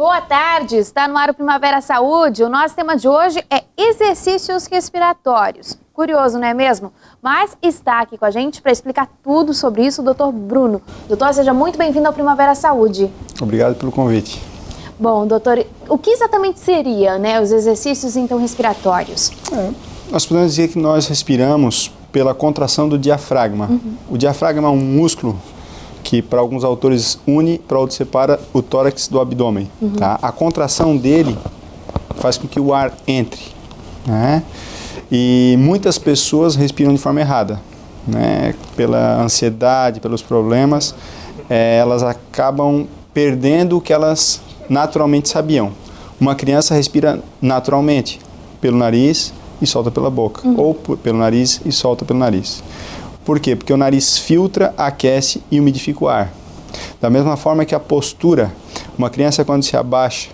Boa tarde, está no ar o Primavera Saúde. O nosso tema de hoje é exercícios respiratórios. Curioso, não é mesmo? Mas está aqui com a gente para explicar tudo sobre isso o Dr. Bruno. Doutor, seja muito bem-vindo ao Primavera Saúde. Obrigado pelo convite. Bom, doutor, o que exatamente seria, os exercícios então respiratórios? Nós podemos dizer que nós respiramos pela contração do diafragma. O diafragma é um músculo que para alguns autores une, para outros separa o tórax do abdômen. Tá? A contração dele faz com que o ar entre, né? E muitas pessoas respiram de forma errada, né? Pela ansiedade, pelos problemas, elas acabam perdendo o que elas naturalmente sabiam. Uma criança respira naturalmente pelo nariz e solta pela boca, ou pelo nariz e solta pelo nariz. Por quê? Porque o nariz filtra, aquece e umidifica o ar. Da mesma forma que a postura, uma criança quando se abaixa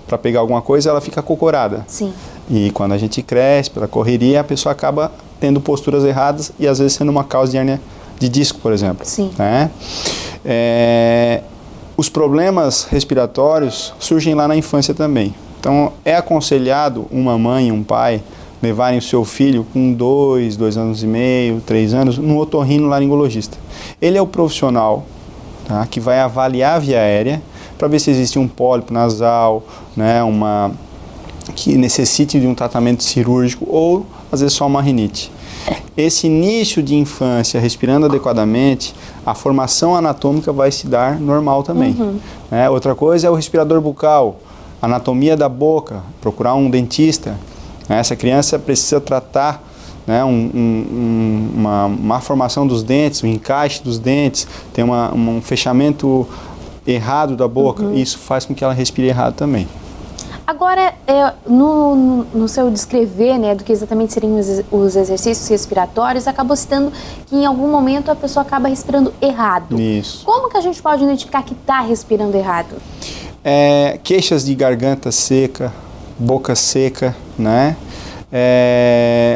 para pegar alguma coisa, ela fica acocorada. Sim. E quando a gente cresce pela correria, a pessoa acaba tendo posturas erradas e às vezes sendo uma causa de hérnia de disco, por exemplo. Sim. Né? Os problemas respiratórios surgem lá na infância também. Então é aconselhado uma mãe e um pai levarem o seu filho com 2 anos e meio, 3 anos, no otorrinolaringologista. Ele é o profissional, tá, que vai avaliar a via aérea para ver se existe um pólipo nasal, né, que necessite de um tratamento cirúrgico ou, às vezes, só uma rinite. Esse início de infância, respirando adequadamente, a formação anatômica vai se dar normal também. Né? Outra coisa é o respirador bucal, anatomia da boca, procurar um dentista. Essa criança precisa tratar, né, uma má formação dos dentes, um encaixe dos dentes, tem um fechamento errado da boca, e isso faz com que ela respire errado também. Agora, no seu descrever, do que exatamente seriam os exercícios respiratórios, acabou citando que em algum momento a pessoa acaba respirando errado. Isso. Como que a gente pode identificar que está respirando errado? Queixas de garganta seca, boca seca, né?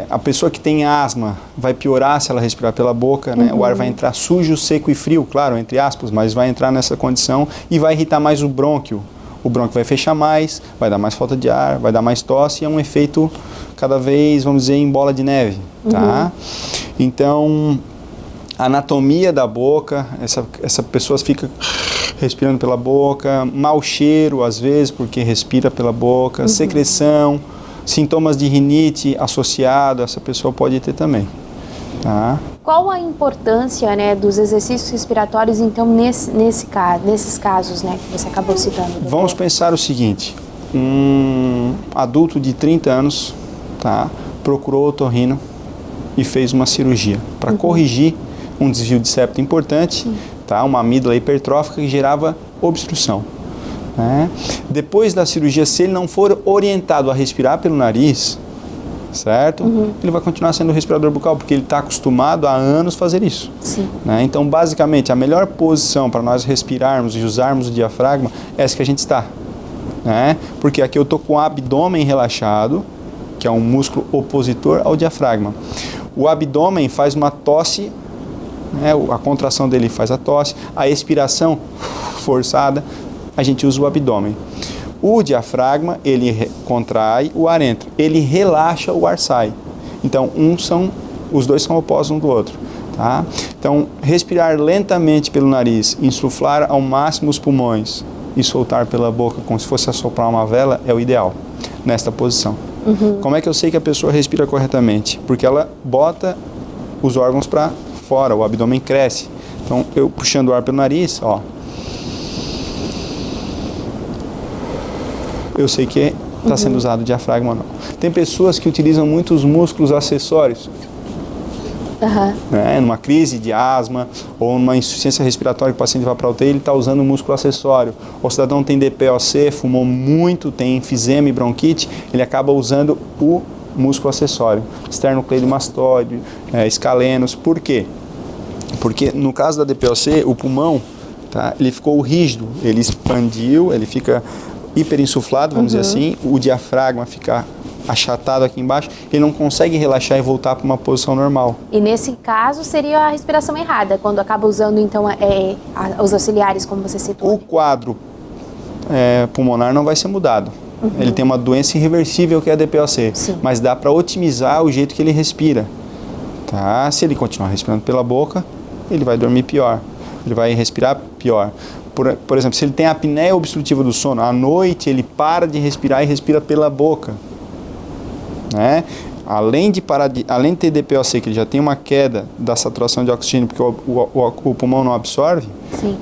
A pessoa que tem asma vai piorar se ela respirar pela boca, né? O ar vai entrar sujo, seco e frio, claro, entre aspas, mas vai entrar nessa condição e vai irritar mais o brônquio. O brônquio vai fechar mais, vai dar mais falta de ar, vai dar mais tosse, e é um efeito cada vez, vamos dizer, em bola de neve, tá? Então, a anatomia da boca, essa pessoa fica respirando pela boca, mau cheiro às vezes, porque respira pela boca, secreção, sintomas de rinite associado, essa pessoa pode ter também. Tá? Qual a importância, dos exercícios respiratórios, então, nesses casos, que você acabou citando? Doutor? Vamos pensar o seguinte, um adulto de 30 anos, tá, procurou otorrino e fez uma cirurgia para corrigir um desvio de septo importante, tá, uma amígdala hipertrófica que gerava obstrução. Né? Depois da cirurgia, se ele não for orientado a respirar pelo nariz, certo? Ele vai continuar sendo respirador bucal, porque ele está acostumado há anos a fazer isso. Sim. Né? Então, basicamente, a melhor posição para nós respirarmos e usarmos o diafragma é essa que a gente está. Né? Porque aqui eu estou com o abdômen relaxado, que é um músculo opositor ao diafragma. O abdômen faz uma tosse, né? A contração dele faz a tosse, a expiração forçada, a gente usa o abdômen. O diafragma, ele contrai, o ar entra. Ele relaxa, o ar sai. Então, os dois são opostos um do outro. Tá? Então, respirar lentamente pelo nariz, insuflar ao máximo os pulmões e soltar pela boca como se fosse assoprar uma vela é o ideal, nesta posição. Como é que eu sei que a pessoa respira corretamente? Porque ela bota os órgãos para fora, o abdômen cresce. Então, eu puxando o ar pelo nariz, ó, eu sei que está sendo usado o diafragma ou não. Tem pessoas que utilizam muito os músculos acessórios. Né? Numa crise de asma ou numa insuficiência respiratória que o paciente vai para a UTI, ele está usando o músculo acessório. O cidadão tem DPOC, fumou muito, tem enfisema e bronquite, ele acaba usando o músculo acessório. Esternocleidomastoide, escalenos. Por quê? Porque no caso da DPOC, o pulmão, tá, ele ficou rígido, ele expandiu, ele fica hiperinsuflado, vamos dizer assim, o diafragma fica achatado aqui embaixo, ele não consegue relaxar e voltar para uma posição normal. E nesse caso seria a respiração errada, quando acaba usando então os auxiliares, como você citou. O quadro pulmonar não vai ser mudado. Ele tem uma doença irreversível que é a DPOC, mas dá para otimizar o jeito que ele respira. Tá? Se ele continuar respirando pela boca, ele vai dormir pior, ele vai respirar pior. Por exemplo, se ele tem apneia obstrutiva do sono, à noite ele para de respirar e respira pela boca. Né? Além de ter DPOC, que ele já tem uma queda da saturação de oxigênio, porque o pulmão não absorve,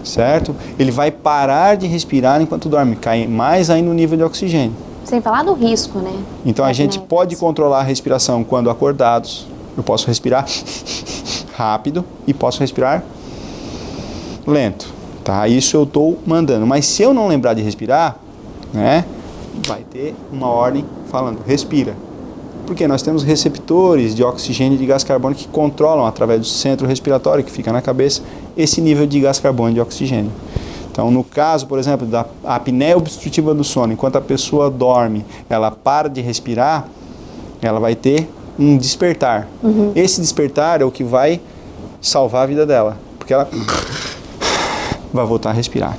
certo? Ele vai parar de respirar enquanto dorme, cai mais ainda o nível de oxigênio. Sem falar do risco, né? Então a gente pode controlar a respiração quando acordados. Eu posso respirar rápido e posso respirar lento, tá? Isso eu estou mandando. Mas se eu não lembrar de respirar, né, vai ter uma ordem falando, respira. Porque nós temos receptores de oxigênio e de gás carbônico que controlam, através do centro respiratório, que fica na cabeça, esse nível de gás carbônico e de oxigênio. Então, no caso, por exemplo, da apneia obstrutiva do sono, enquanto a pessoa dorme, ela para de respirar, ela vai ter um despertar. Esse despertar é o que vai salvar a vida dela, porque ela vai voltar a respirar.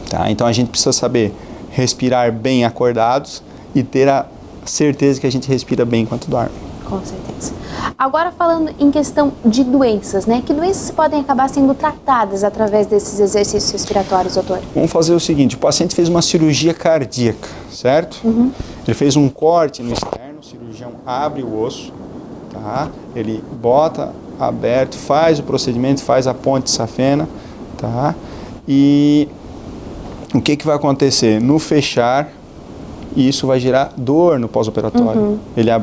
Tá? Então, a gente precisa saber respirar bem acordados e ter a certeza que a gente respira bem enquanto dorme. Com certeza. Agora falando em questão de doenças, né? Que doenças podem acabar sendo tratadas através desses exercícios respiratórios, doutor? Vamos fazer o seguinte, o paciente fez uma cirurgia cardíaca, certo? Ele fez um corte no externo, o cirurgião abre o osso, tá? Ele bota aberto, faz o procedimento, faz a ponte safena, tá? E o que vai acontecer? No fechar, e isso vai gerar dor no pós-operatório.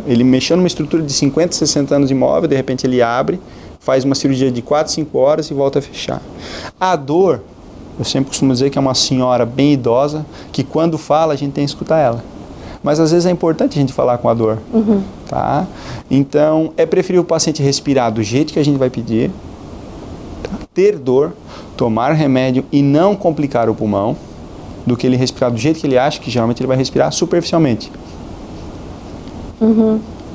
Ele mexeu numa estrutura de 50, 60 anos imóvel, de repente ele abre, faz uma cirurgia de 4, 5 horas e volta a fechar. A dor, eu sempre costumo dizer que é uma senhora bem idosa, que quando fala a gente tem que escutar ela. Mas às vezes é importante a gente falar com a dor. Tá? Então, é preferível o paciente respirar do jeito que a gente vai pedir, tá? Ter dor, tomar remédio e não complicar o pulmão, do que ele respirar do jeito que ele acha, que geralmente ele vai respirar superficialmente.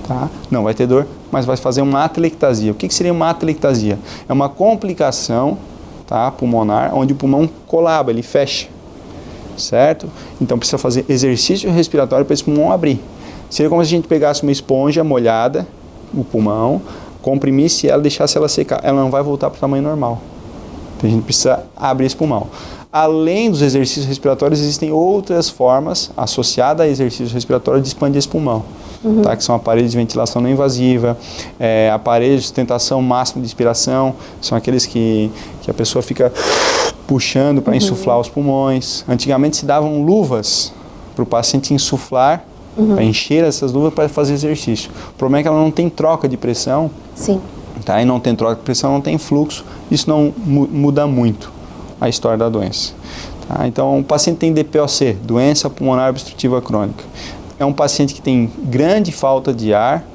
Tá? Não vai ter dor, mas vai fazer uma atelectasia. O que seria uma atelectasia? É uma complicação, tá, pulmonar, onde o pulmão colaba, ele fecha, certo? Então precisa fazer exercício respiratório para esse pulmão abrir. Seria como se a gente pegasse uma esponja molhada, o pulmão, comprimisse ela, deixasse ela secar. Ela não vai voltar para o tamanho normal. Então a gente precisa abrir esse pulmão. Além dos exercícios respiratórios, existem outras formas associadas a exercício respiratório de expandir esse pulmão, tá? Que são aparelhos de ventilação não invasiva, aparelhos de sustentação máxima de inspiração, são aqueles que a pessoa fica puxando para insuflar os pulmões. Antigamente se davam luvas para o paciente insuflar, para encher essas luvas para fazer exercício. O problema é que ela não tem troca de pressão, tá? E não tem troca de pressão, não tem fluxo, isso não muda muito a história da doença. Tá? Então, o paciente tem DPOC, doença pulmonar obstrutiva crônica. É um paciente que tem grande falta de ar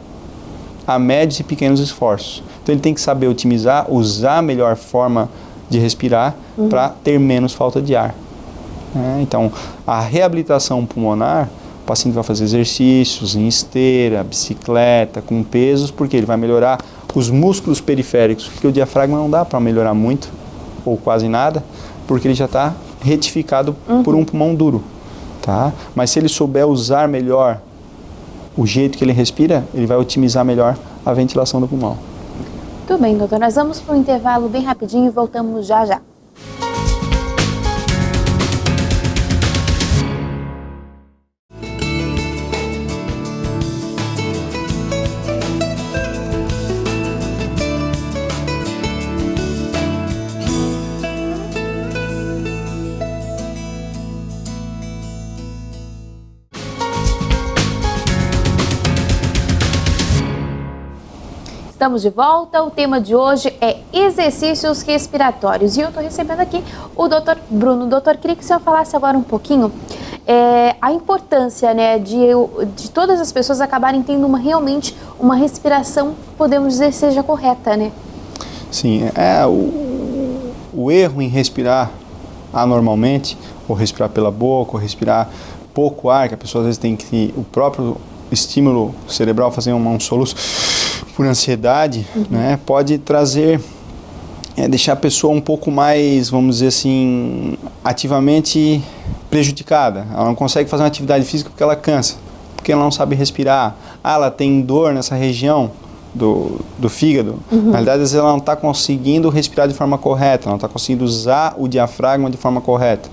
a médios e pequenos esforços. Então, ele tem que saber otimizar, usar a melhor forma de respirar para ter menos falta de ar. Então, a reabilitação pulmonar, o paciente vai fazer exercícios em esteira, bicicleta, com pesos, porque ele vai melhorar os músculos periféricos, porque o diafragma não dá para melhorar muito, ou quase nada, porque ele já está retificado por um pulmão duro, tá? Mas se ele souber usar melhor o jeito que ele respira, ele vai otimizar melhor a ventilação do pulmão. Tudo bem, doutor. Nós vamos para um intervalo bem rapidinho e voltamos já já. Estamos de volta, o tema de hoje é exercícios respiratórios e eu estou recebendo aqui o Dr. Bruno. Doutor, queria que o senhor falasse agora um pouquinho a importância, né, de todas as pessoas acabarem tendo realmente uma respiração, podemos dizer, seja correta, né? Sim, o erro em respirar anormalmente, ou respirar pela boca, ou respirar pouco ar, que a pessoa às vezes tem que, o próprio estímulo cerebral fazer um soluço por ansiedade, né, pode trazer, deixar a pessoa um pouco mais, vamos dizer assim, ativamente prejudicada, ela não consegue fazer uma atividade física porque ela cansa, porque ela não sabe respirar. Ela tem dor nessa região do fígado. Na realidade, às vezes ela não está conseguindo respirar de forma correta, não está conseguindo usar o diafragma de forma correta.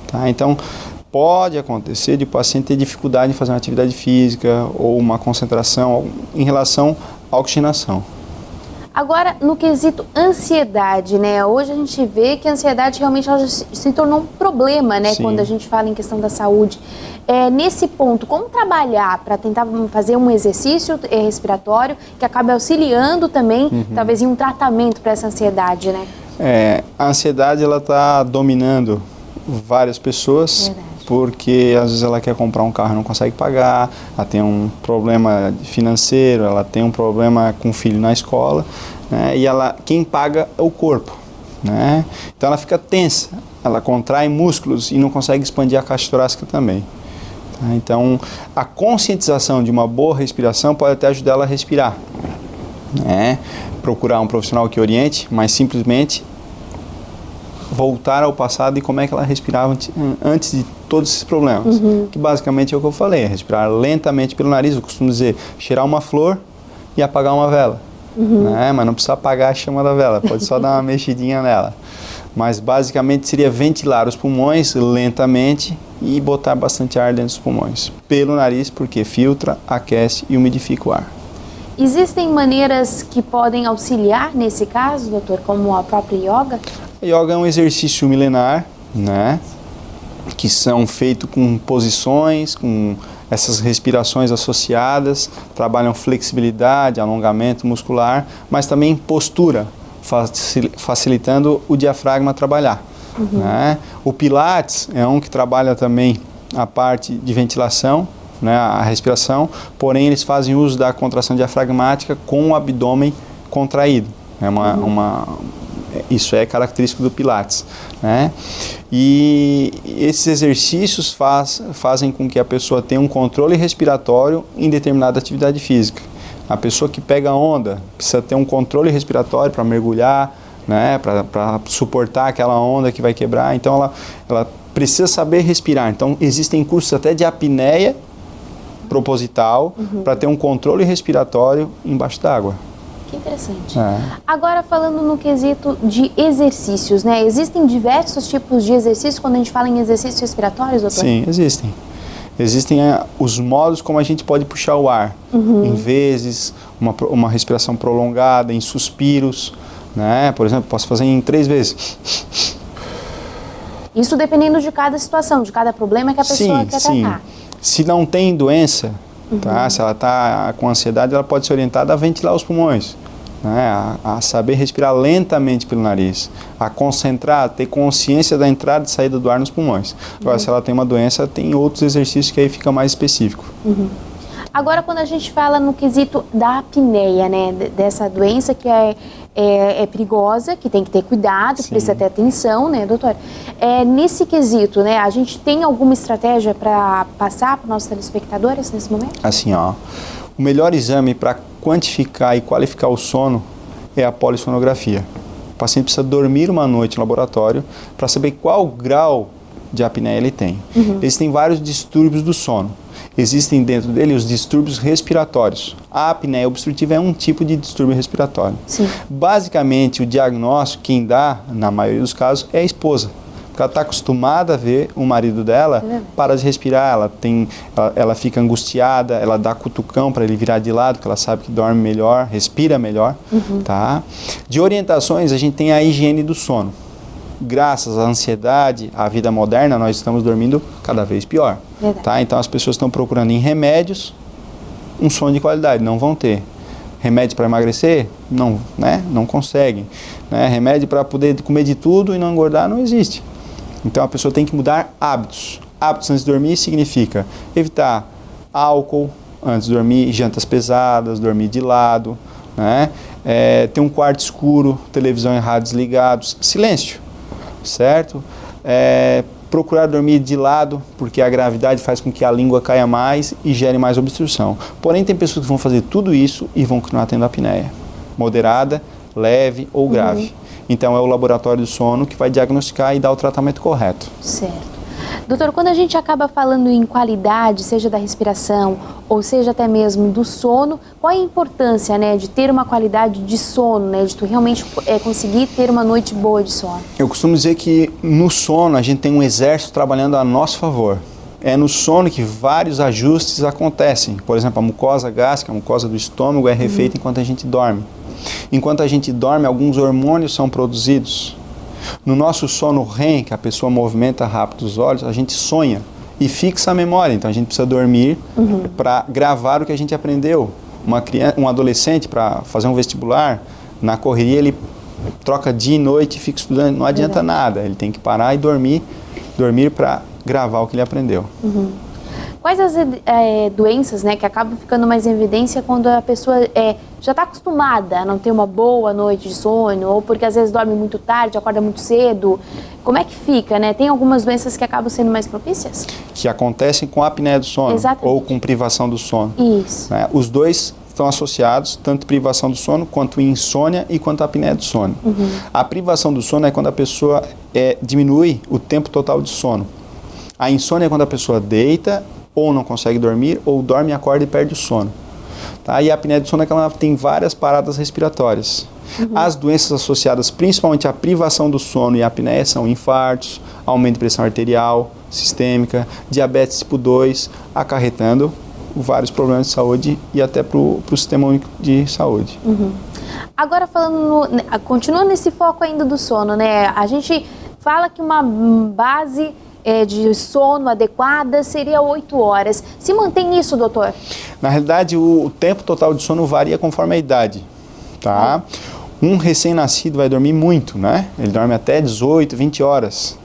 Tá? Então, pode acontecer de o paciente ter dificuldade em fazer uma atividade física ou uma concentração em relação à oxigenação. Agora, no quesito ansiedade, né? Hoje a gente vê que a ansiedade realmente ela se tornou um problema, né? Sim. Quando a gente fala em questão da saúde. Nesse ponto, como trabalhar para tentar fazer um exercício respiratório que acabe auxiliando também, talvez, em um tratamento para essa ansiedade, né? A ansiedade, ela está dominando várias pessoas. Verdade. Porque às vezes ela quer comprar um carro e não consegue pagar, ela tem um problema financeiro, ela tem um problema com o filho na escola, né? E quem paga é o corpo, né? Então ela fica tensa, ela contrai músculos e não consegue expandir a caixa torácica também. Tá? Então a conscientização de uma boa respiração pode até ajudar ela a respirar, né? Procurar um profissional que oriente, mas simplesmente voltar ao passado e como é que ela respirava antes de todos esses problemas. Que basicamente é o que eu falei, respirar lentamente pelo nariz. Eu costumo dizer, cheirar uma flor e apagar uma vela. Né? Mas não precisa apagar a chama da vela, pode só dar uma mexidinha nela. Mas basicamente seria ventilar os pulmões lentamente e botar bastante ar dentro dos pulmões. Pelo nariz, porque filtra, aquece e umidifica o ar. Existem maneiras que podem auxiliar nesse caso, doutor, como a própria yoga? A yoga é um exercício milenar, né? Que são feitos com posições, com essas respirações associadas, trabalham flexibilidade, alongamento muscular, mas também postura, facilitando o diafragma a trabalhar. Né? O Pilates é um que trabalha também a parte de ventilação, né, a respiração, porém eles fazem uso da contração diafragmática com o abdômen contraído. Isso é característico do Pilates, né? E esses exercícios fazem com que a pessoa tenha um controle respiratório em determinada atividade física. A pessoa que pega onda precisa ter um controle respiratório para mergulhar, né? Para suportar aquela onda que vai quebrar. Então ela precisa saber respirar. Então existem cursos até de apneia proposital para ter um controle respiratório embaixo d'água. Que interessante. Agora, falando no quesito de exercícios, né? Existem diversos tipos de exercícios quando a gente fala em exercícios respiratórios, doutor? Sim, existem. Existem os modos como a gente pode puxar o ar. Em vezes, uma respiração prolongada, em suspiros, né? Por exemplo, posso fazer em 3 vezes. Isso dependendo de cada situação, de cada problema que a pessoa quer tratar. Se não tem doença, tá? Se ela está com ansiedade, ela pode ser orientada a ventilar os pulmões, né? A saber respirar lentamente pelo nariz, a concentrar, a ter consciência da entrada e saída do ar nos pulmões. Agora, se ela tem uma doença, tem outros exercícios que aí fica mais específico. Agora, quando a gente fala no quesito da apneia, né, dessa doença que é perigosa, que tem que ter cuidado, que precisa ter atenção, né, doutor? Nesse quesito, né, a gente tem alguma estratégia para passar para os nossos telespectadores nesse momento? Assim, ó, o melhor exame para quantificar e qualificar o sono é a polissonografia. O paciente precisa dormir uma noite no laboratório para saber qual grau de apneia ele tem. Existem vários distúrbios do sono. Existem dentro dele os distúrbios respiratórios. A apneia obstrutiva é um tipo de distúrbio respiratório. Basicamente, o diagnóstico, quem dá, na maioria dos casos, é a esposa. Porque ela está acostumada a ver o marido dela parar de respirar, ela fica angustiada, ela dá cutucão para ele virar de lado, porque ela sabe que dorme melhor, respira melhor. Tá? De orientações, a gente tem a higiene do sono. Graças à ansiedade, à vida moderna, nós estamos dormindo cada vez pior. Tá? Então as pessoas estão procurando em remédios um sono de qualidade, não vão ter. Remédio para emagrecer? Não, né? Não conseguem. Né? Remédio para poder comer de tudo e não engordar não existe. Então a pessoa tem que mudar hábitos. Hábitos antes de dormir significa evitar álcool antes de dormir, jantas pesadas, dormir de lado, né? Ter um quarto escuro, televisão e rádio desligados, silêncio. Certo? Procurar dormir de lado, porque a gravidade faz com que a língua caia mais e gere mais obstrução. Porém, tem pessoas que vão fazer tudo isso e vão continuar tendo apneia. Moderada, leve ou grave. Então, é o laboratório do sono que vai diagnosticar e dar o tratamento correto. Certo. Doutor, quando a gente acaba falando em qualidade, seja da respiração ou seja até mesmo do sono, qual é a importância, né, de ter uma qualidade de sono, né, de tu realmente conseguir ter uma noite boa de sono? Eu costumo dizer que no sono a gente tem um exército trabalhando a nosso favor. É no sono que vários ajustes acontecem. Por exemplo, a mucosa gástrica, a mucosa do estômago é refeita enquanto a gente dorme. Enquanto a gente dorme, alguns hormônios são produzidos. No nosso sono REM, que a pessoa movimenta rápido os olhos, a gente sonha e fixa a memória. Então a gente precisa dormir para gravar o que a gente aprendeu. Um adolescente, para fazer um vestibular, na correria ele troca dia e noite e fica estudando, não adianta nada. Ele tem que parar e dormir para gravar o que ele aprendeu. Quais as doenças, né, que acabam ficando mais em evidência quando a pessoa já está acostumada a não ter uma boa noite de sono, ou porque às vezes dorme muito tarde, acorda muito cedo? Como é que fica, né? Tem algumas doenças que acabam sendo mais propícias? Que acontecem com a apneia do sono. Exatamente. Ou com privação do sono. Isso. Né? Os dois estão associados, tanto privação do sono, quanto insônia e quanto a apneia do sono. A privação do sono é quando a pessoa diminui o tempo total de sono. A insônia é quando a pessoa deita ou não consegue dormir, ou dorme, acorda e perde o sono. Tá? E a apneia do sono é que ela tem várias paradas respiratórias. As doenças associadas principalmente à privação do sono e à apneia são infartos, aumento de pressão arterial, sistêmica, diabetes tipo 2, acarretando vários problemas de saúde e até para o Sistema Único de Saúde. Agora continuando nesse foco ainda do sono, né? A gente fala que uma base de sono adequada seria 8 horas. Se mantém isso, doutor? Na realidade, o tempo total de sono varia conforme a idade, tá? Um recém-nascido vai dormir muito, né? Ele dorme até 18, 20 horas.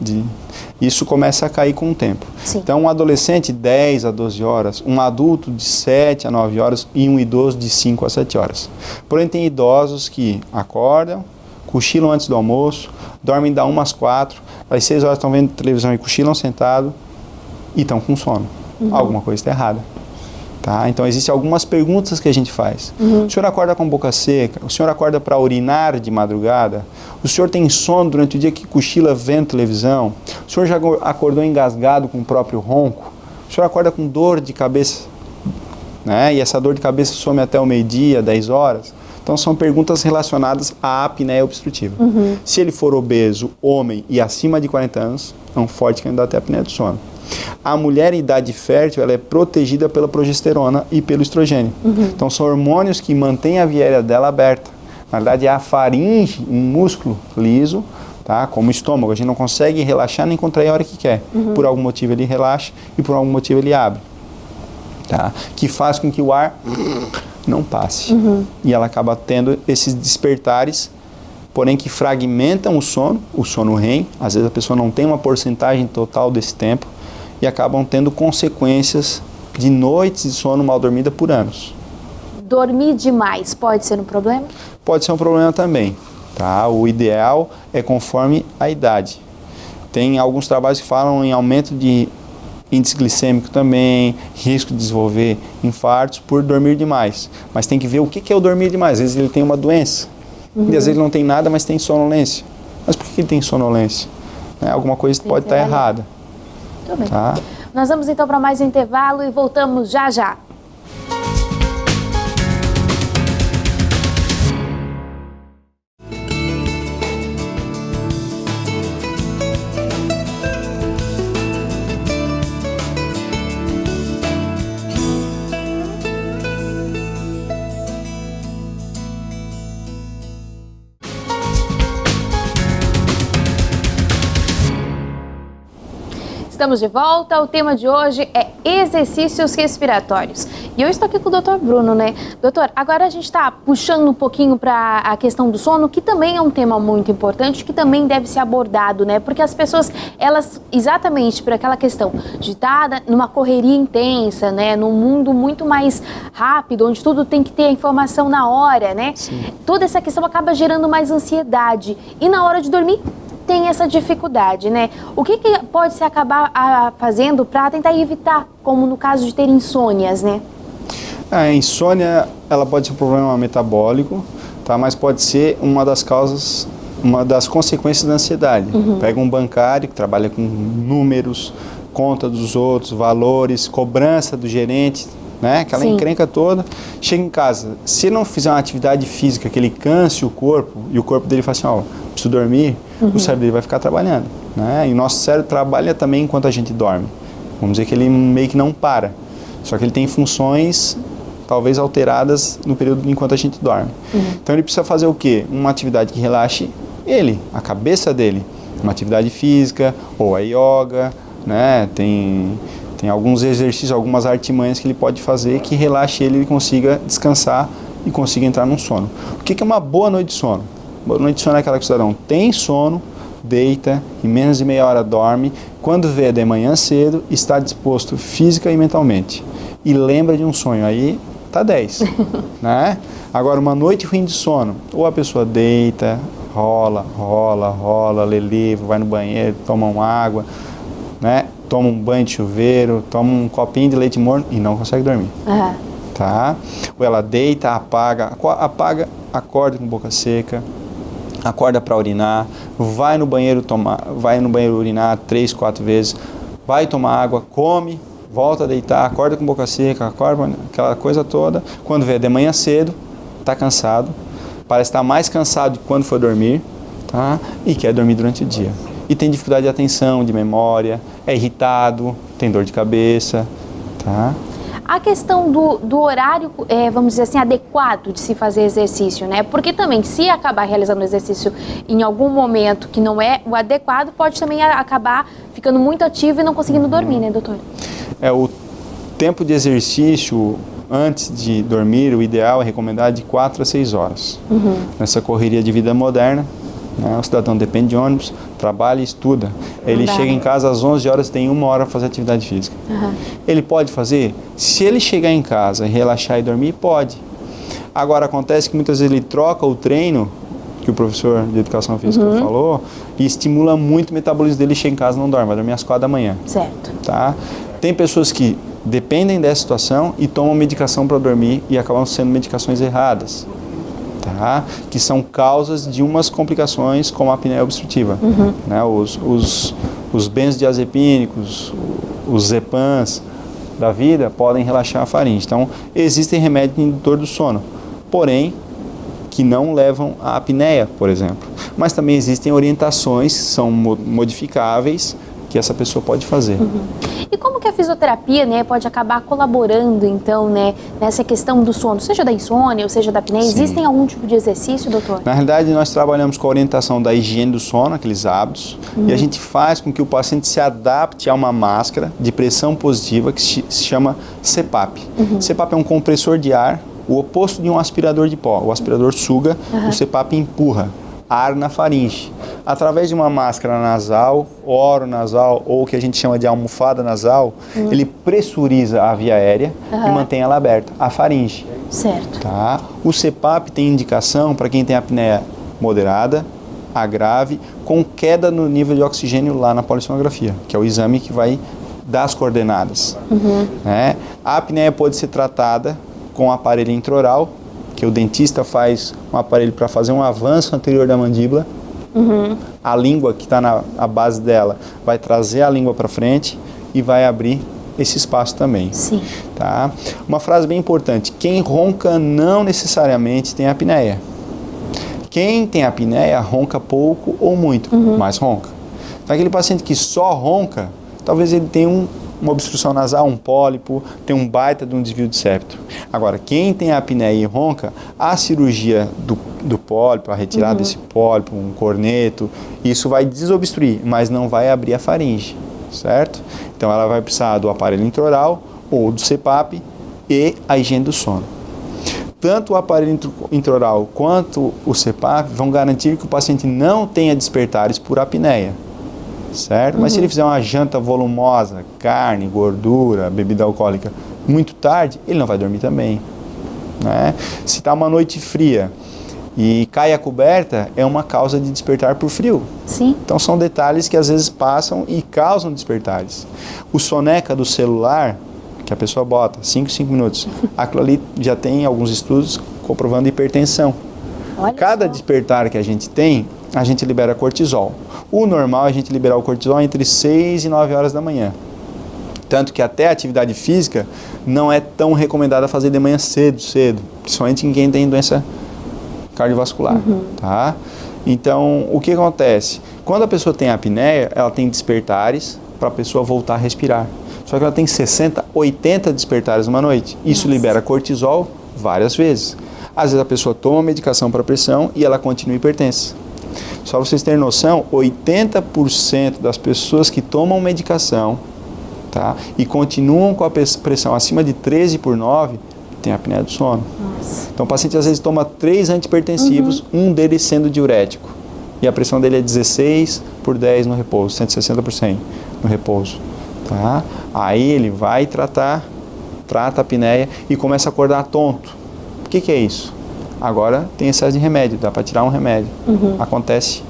Isso começa a cair com o tempo. Sim. Então, um adolescente, 10 a 12 horas. Um adulto, de 7 a 9 horas. E um idoso, de 5 a 7 horas. Porém, tem idosos que acordam, cochilam antes do almoço, dormem da 1 às 4, às 6 horas estão vendo televisão e cochilam sentado e estão com sono. Alguma coisa está errada. Tá? Então, existem algumas perguntas que a gente faz. O senhor acorda com boca seca? O senhor acorda para urinar de madrugada? O senhor tem sono durante o dia que cochila vendo televisão? O senhor já acordou engasgado com o próprio ronco? O senhor acorda com dor de cabeça? Né? E essa dor de cabeça some até o meio-dia, 10 horas? Então, são perguntas relacionadas à apneia obstrutiva. Se ele for obeso, homem e acima de 40 anos, é um forte candidato à apneia do sono. A mulher em idade fértil, ela é protegida pela progesterona e pelo estrogênio. Então, são hormônios que mantêm a via aérea dela aberta. Na verdade, é a faringe, um músculo liso, tá? Como o estômago. A gente não consegue relaxar nem contrair a hora que quer. Por algum motivo ele relaxa e por algum motivo ele abre. Tá? Que faz com que o ar não passe. E ela acaba tendo esses despertares, porém que fragmentam o sono REM. Às vezes a pessoa não tem uma porcentagem total desse tempo e acabam tendo consequências de noites de sono mal dormida por anos. Dormir demais pode ser um problema? Pode ser um problema também. Tá? O ideal é conforme a idade. Tem alguns trabalhos que falam em aumento de índice glicêmico também, risco de desenvolver infartos por dormir demais. Mas tem que ver o que é o dormir demais. Às vezes ele tem uma doença, e às vezes ele não tem nada, mas tem sonolência. Mas por que ele tem sonolência? Alguma coisa pode estar errada. Tudo bem. Tá? Nós vamos então para mais um intervalo e voltamos já já. Estamos de volta, o tema de hoje é exercícios respiratórios. E eu estou aqui com o Dr. Bruno, né? Doutor, agora a gente está puxando um pouquinho para a questão do sono, que também é um tema muito importante, que também deve ser abordado, né? Porque as pessoas, elas, exatamente por aquela questão de estar numa correria intensa, né? Num mundo muito mais rápido, onde tudo tem que ter a informação na hora, né? Sim. Toda essa questão acaba gerando mais ansiedade. E na hora de dormir, tem essa dificuldade, né? O que pode se acabar fazendo para tentar evitar, como no caso de ter insônias, né? A insônia, ela pode ser um problema metabólico, tá? Mas pode ser uma das causas uma das consequências da ansiedade. Pega um bancário que trabalha com números, conta dos outros, valores, cobrança do gerente, né? Aquela encrenca toda. Chega em casa, se ele não fizer uma atividade física que ele canse o corpo, e o corpo dele fala assim, ó, preciso dormir, o cérebro dele vai ficar trabalhando, né? E o nosso cérebro trabalha também enquanto a gente dorme. Vamos dizer que ele meio que não para, só que ele tem funções talvez alteradas no período enquanto a gente dorme. Então ele precisa fazer o quê? Uma atividade que relaxe ele, a cabeça dele. Uma atividade física, ou a yoga, né? Tem alguns exercícios, algumas artimanhas que ele pode fazer que relaxe ele e consiga descansar e consiga entrar num sono. O que é uma boa noite de sono? Boa noite de sono é aquela que o cidadão tem sono, deita, em menos de meia hora dorme, quando vê de manhã cedo, está disposto física e mentalmente. E lembra de um sonho, aí tá 10, né? Agora, uma noite ruim de sono, ou a pessoa deita, rola, lê livro, vai no banheiro, toma uma água, né? Toma um banho de chuveiro, toma um copinho de leite morno e não consegue dormir, tá? Ou ela deita, apaga, acorda com boca seca, acorda para urinar, vai no banheiro urinar 3, 4 vezes, vai tomar água, come, volta a deitar, acorda com boca seca, acorda, aquela coisa toda. Quando vê de manhã cedo, está cansado, parece estar mais cansado de quando for dormir, tá? E quer dormir durante o dia. E tem dificuldade de atenção, de memória, é irritado, tem dor de cabeça, tá? A questão do horário, vamos dizer assim, adequado de se fazer exercício, né? Porque também, se acabar realizando o exercício em algum momento que não é o adequado, pode também acabar ficando muito ativo e não conseguindo dormir, né, doutor? O tempo de exercício antes de dormir, o ideal é recomendado de 4 a 6 horas. Nessa correria de vida moderna, né, o cidadão depende de ônibus, trabalha e estuda. Ele chega em casa às 11 horas, tem 1 hora para fazer atividade física. Ele pode fazer? Se ele chegar em casa, relaxar e dormir, pode. Agora, acontece que muitas vezes ele troca o treino, que o professor de educação física falou, e estimula muito o metabolismo dele, chega em casa e não dorme, vai dormir às 4 da manhã. Certo. Tá? Tem pessoas que dependem dessa situação e tomam medicação para dormir e acabam sendo medicações erradas, tá? Que são causas de umas complicações como a apneia obstrutiva. Né? Os benzodiazepínicos, os Zepams da vida podem relaxar a faringe. Então, existem remédios indutor do sono, porém, que não levam à apneia, por exemplo. Mas também existem orientações que são modificáveis que essa pessoa pode fazer. E como que a fisioterapia, né, pode acabar colaborando, então, né, nessa questão do sono, seja da insônia ou seja da apneia? Existem algum tipo de exercício, doutor? Na realidade, nós trabalhamos com a orientação da higiene do sono, aqueles hábitos, e a gente faz com que o paciente se adapte a uma máscara de pressão positiva que se chama CPAP. CPAP é um compressor de ar, o oposto de um aspirador de pó. O aspirador suga, o CPAP empurra ar na faringe. Através de uma máscara nasal, oronasal, ou o que a gente chama de almofada nasal, ele pressuriza a via aérea e mantém ela aberta, a faringe. Certo. Tá? O CPAP tem indicação para quem tem apneia moderada, a grave, com queda no nível de oxigênio lá na polissonografia, que é o exame que vai dar as coordenadas. Né? A apneia pode ser tratada com aparelho intraoral, que o dentista faz um aparelho para fazer um avanço anterior da mandíbula. A língua que está na base dela vai trazer a língua para frente e vai abrir esse espaço também. Sim. Tá? Uma frase bem importante: quem ronca não necessariamente tem apneia. Quem tem apneia ronca pouco ou muito, mas ronca. Então, aquele paciente que só ronca, talvez ele tenha uma obstrução nasal, um pólipo, tem um baita de um desvio de septo. Agora, quem tem apneia e ronca, a cirurgia do pólipo, a retirada desse pólipo, um corneto, isso vai desobstruir, mas não vai abrir a faringe, certo? Então, ela vai precisar do aparelho intraoral ou do CPAP e a higiene do sono. Tanto o aparelho intraoral quanto o CPAP vão garantir que o paciente não tenha despertares por apneia. Certo? Mas se ele fizer uma janta volumosa, carne, gordura, bebida alcoólica, muito tarde, ele não vai dormir também. Né? Se está uma noite fria e cai a coberta, é uma causa de despertar por frio. Sim. Então são detalhes que às vezes passam e causam despertares. O soneca do celular, que a pessoa bota 5 minutos, aquilo ali já tem alguns estudos comprovando hipertensão. Olha Cada só. despertar que a gente tem a gente libera cortisol. O normal é a gente liberar o cortisol entre 6 e 9 horas da manhã. Tanto que até a atividade física não é tão recomendada fazer de manhã cedo, principalmente em quem tem doença cardiovascular, tá? Então, o que acontece? Quando a pessoa tem apneia, ela tem despertares para a pessoa voltar a respirar. Só que ela tem 60, 80 despertares numa noite. Isso libera cortisol várias vezes. Às vezes a pessoa toma medicação para pressão e ela continua hipertensa. Só para vocês terem noção, 80% das pessoas que tomam medicação, tá, e continuam com a pressão acima de 13/9, tem apneia do sono. Nossa. Então o paciente às vezes toma 3 antihipertensivos, um deles sendo diurético. E a pressão dele é 16/10 no repouso, 160% no repouso. Tá? Aí ele vai trata a apneia e começa a acordar tonto. O que é isso? Agora tem excesso de remédio, dá para tirar um remédio. Acontece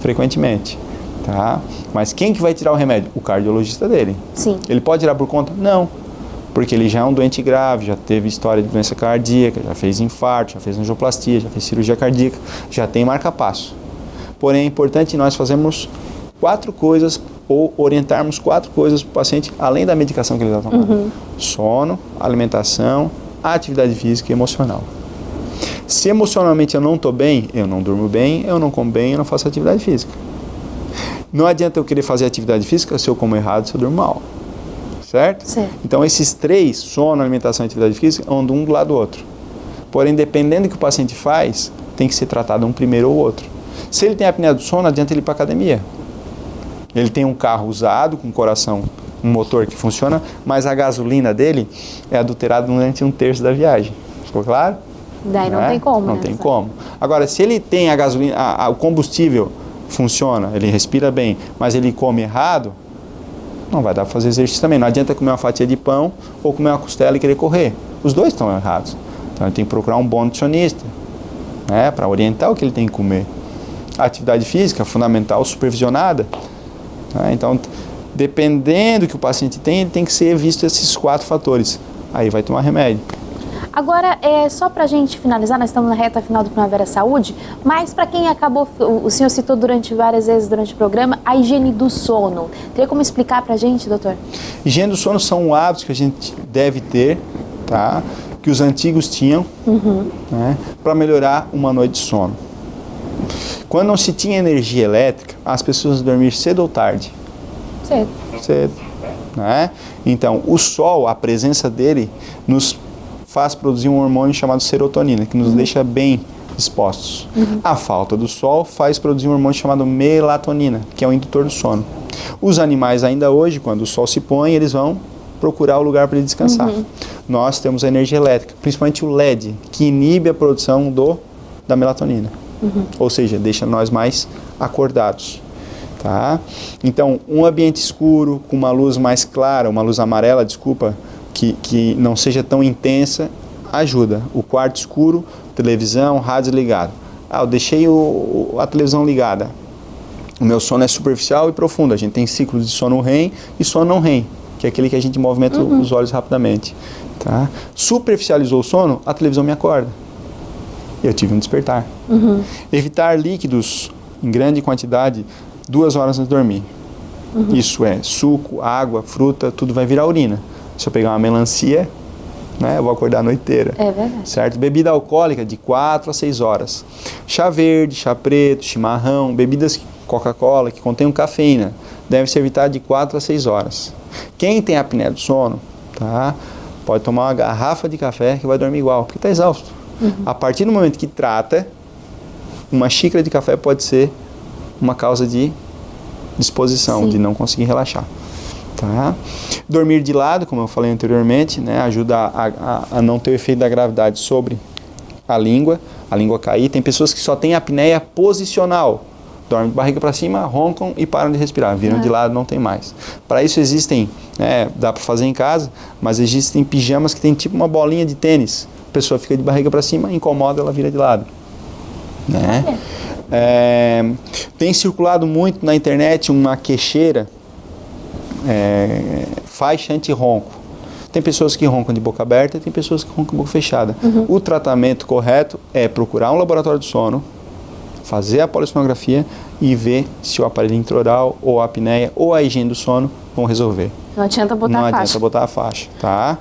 frequentemente. Tá? Mas quem que vai tirar o remédio? O cardiologista dele. Sim. Ele pode tirar por conta? Não. Porque ele já é um doente grave, já teve história de doença cardíaca, já fez infarto, já fez angioplastia, já fez cirurgia cardíaca, já tem marca-passo. Porém, é importante nós fazermos 4 coisas ou orientarmos 4 coisas para o paciente, além da medicação que ele está tomando. Sono, alimentação, atividade física e emocional. Se emocionalmente eu não estou bem, eu não durmo bem, eu não como bem, eu não faço atividade física. Não adianta eu querer fazer atividade física se eu como errado, se eu durmo mal. Certo? Então, esses 3, sono, alimentação e atividade física, andam um do lado do outro. Porém, dependendo do que o paciente faz, tem que ser tratado um primeiro ou outro. Se ele tem apneia do sono, não adianta ele ir para a academia. Ele tem um carro usado, com coração, um motor que funciona, mas a gasolina dele é adulterada durante 1/3 da viagem. Ficou claro? Daí não tem como, Não tem como. Agora, se ele tem a gasolina, o combustível funciona, ele respira bem, mas ele come errado, não vai dar para fazer exercício também. Não adianta comer uma fatia de pão ou comer uma costela e querer correr. Os dois estão errados. Então, ele tem que procurar um bom nutricionista, né, para orientar o que ele tem que comer. A atividade física, fundamental, supervisionada. Né? Então, dependendo do que o paciente tem, ele tem que ser visto esses 4 fatores. Aí vai tomar remédio. Agora, só para a gente finalizar, nós estamos na reta final do Primavera Saúde, mas para quem acabou, o senhor citou várias vezes durante o programa, a higiene do sono. Teria como explicar para a gente, doutor? Higiene do sono são hábitos que a gente deve ter, tá? Que os antigos tinham, né? Para melhorar uma noite de sono. Quando não se tinha energia elétrica, as pessoas dormiam cedo ou tarde? Cedo. Né? Então, o sol, a presença dele, nos faz produzir um hormônio chamado serotonina, que nos deixa bem dispostos. A falta do sol faz produzir um hormônio chamado melatonina, que é o indutor do sono. Os animais ainda hoje, quando o sol se põe, eles vão procurar o lugar para ele descansar. Nós temos a energia elétrica, principalmente o LED, que inibe a produção da melatonina. Ou seja, deixa nós mais acordados. Tá? Então, um ambiente escuro, com uma luz mais clara, uma luz amarela, desculpa, que não seja tão intensa, ajuda. O quarto escuro, televisão, rádio ligado. Eu deixei a televisão ligada. O meu sono é superficial e profundo. A gente tem ciclos de sono REM e sono não REM, que é aquele que a gente movimenta os olhos rapidamente. Tá? Superficializou o sono, a televisão me acorda. Eu tive um despertar. Evitar líquidos em grande quantidade 2 horas antes de dormir. Isso é suco, água, fruta, tudo vai virar urina. Se eu pegar uma melancia, né, eu vou acordar a noite inteira. É verdade. Certo? Bebida alcoólica de 4 a 6 horas. Chá verde, chá preto, chimarrão, bebidas Coca-Cola que contenham cafeína, deve ser evitado de 4 a 6 horas. Quem tem apneia do sono, tá, pode tomar uma garrafa de café que vai dormir igual, porque está exausto. A partir do momento que trata, uma xícara de café pode ser uma causa de disposição, de não conseguir relaxar. Tá? Dormir de lado, como eu falei anteriormente, né, ajuda a não ter o efeito da gravidade sobre a língua cair. Tem pessoas que só têm apneia posicional, dormem de barriga para cima, roncam e param de respirar, viram de lado, não tem mais. Para isso existem, dá para fazer em casa, mas existem pijamas que tem tipo uma bolinha de tênis. A pessoa fica de barriga para cima, incomoda, ela vira de lado. Né? Tem circulado muito na internet uma queixeira, faixa anti-ronco. Tem pessoas que roncam de boca aberta e tem pessoas que roncam de boca fechada. O tratamento correto é procurar um laboratório de sono fazer a polissonografia e ver se o aparelho intraoral ou a apneia ou a higiene do sono vão resolver. Não adianta botar a faixa. Não adianta botar a faixa, tá?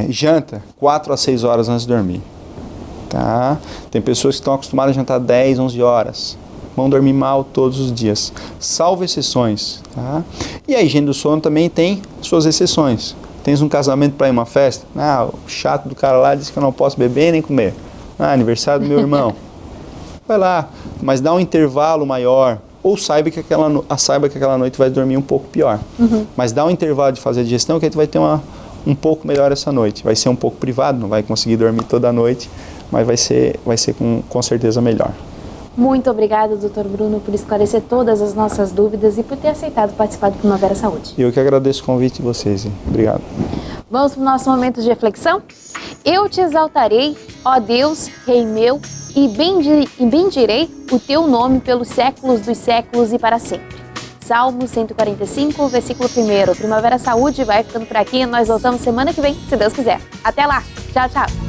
Janta 4 a 6 horas antes de dormir, tá? Tem pessoas que estão acostumadas a jantar 10, 11 horas. Vão dormir mal todos os dias, salvo exceções, tá? E a higiene do sono também tem suas exceções. Tens um casamento para ir a uma festa? O chato do cara lá disse que eu não posso beber nem comer. Aniversário do meu irmão. Vai lá, mas dá um intervalo maior. Ou saiba que aquela noite vai dormir um pouco pior. Mas dá um intervalo de fazer a digestão que a gente vai ter um pouco melhor essa noite. Vai ser um pouco privado, não vai conseguir dormir toda a noite, mas vai ser com certeza melhor. Muito obrigada, Dr. Bruno, por esclarecer todas as nossas dúvidas e por ter aceitado participar do Primavera Saúde. Eu que agradeço o convite de vocês. Obrigado. Vamos para o nosso momento de reflexão? Eu te exaltarei, ó Deus, Rei meu, e bendirei o teu nome pelos séculos dos séculos e para sempre. Salmo 145, versículo 1. Primavera Saúde vai ficando por aqui. Nós voltamos semana que vem, se Deus quiser. Até lá. Tchau, tchau.